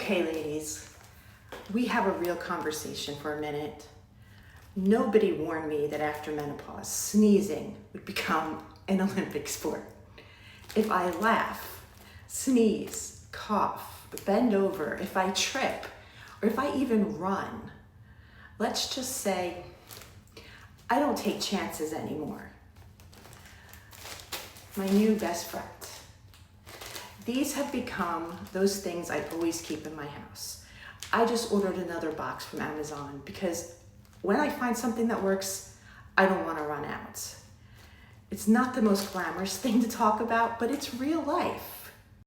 Okay, ladies, we have a real conversation for a minute. Nobody warned me that after menopause, sneezing would become an Olympic sport. If I laugh, sneeze, cough, bend over, if I trip, or if I even run, let's just say I don't take chances anymore. My new best friend. These have become those things I always keep in my house. I just ordered another box from Amazon because when I find something that works, I don't want to run out. It's not the most glamorous thing to talk about, but it's real life.